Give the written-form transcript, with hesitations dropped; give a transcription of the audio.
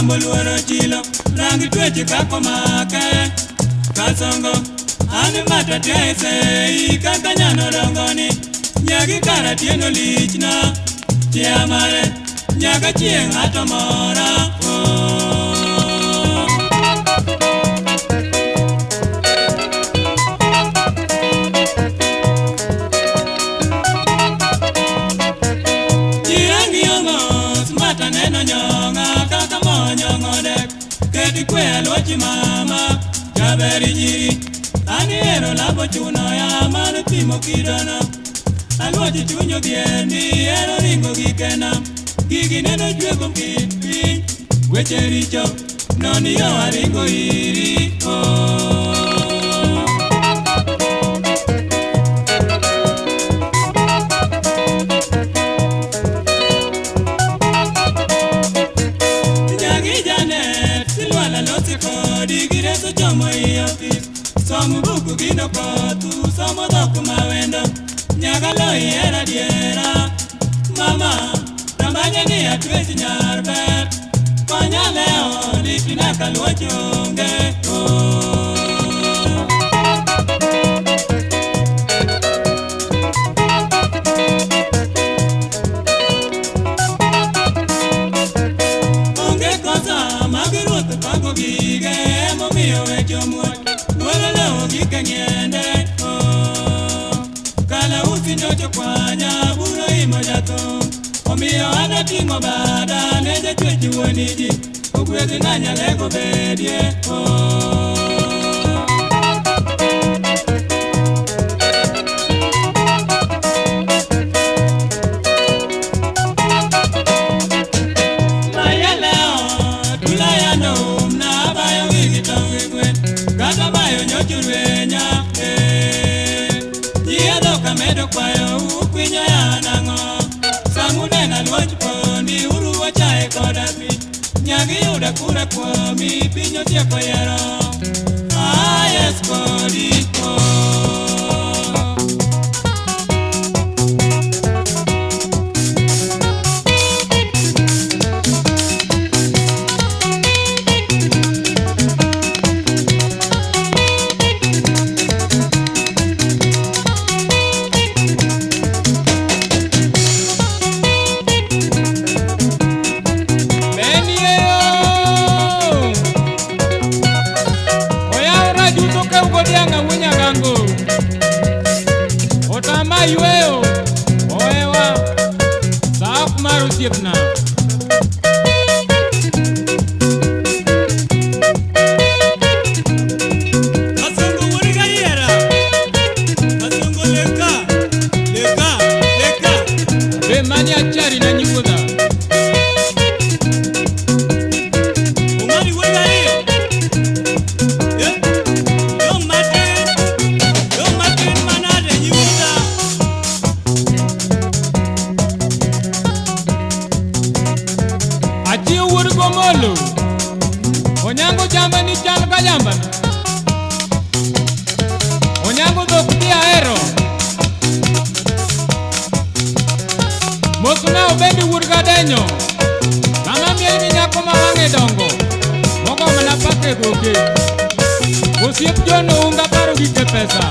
gombo luoro chilo rangi tweche kako make kasongo ani matatese kaka nyano rongoni nyagi kara tieno lichna chia mare nyaga chieng' atomora kwe alwachi mama jaberi nyiri ani ero labo chuno ya manu timo kidono alwachi chunyo biendi ero ringo gikena gigi neno juego mkipi weche richo noni yo aringo iri Somo buku gino kotu, somo doku mawendo Nyaga loi era diera Mama, nambanya ni atwezi nyarber Konya leo, nipina kalua chunge Onge kosa, magirutu pango gige Momiyo wecho muoch Kanyende kala usindo chokwanya buro imo jato omiyo anatingo bada neje chwechi woniji ogwedhi nanyalego bedie kwayo ukwinya ya nango samune na lwaj poni uru wachae kodami nyagi yuda kura kwami pinyo tieko yero yes kodi Yueo, oewa, saak maru siapna. Kasongo wuriga yera, kasongo leka. Be mani achari na nyugoda. Umari wuriga yera. Onyango jamba ni chal ka jamba Onyango dhok di aero Mosuna obendi wuod gadenyo Kama miel ni nyako ma wang'e dongo Moko mana pake dhoke Osiep jono unga paro gike pesa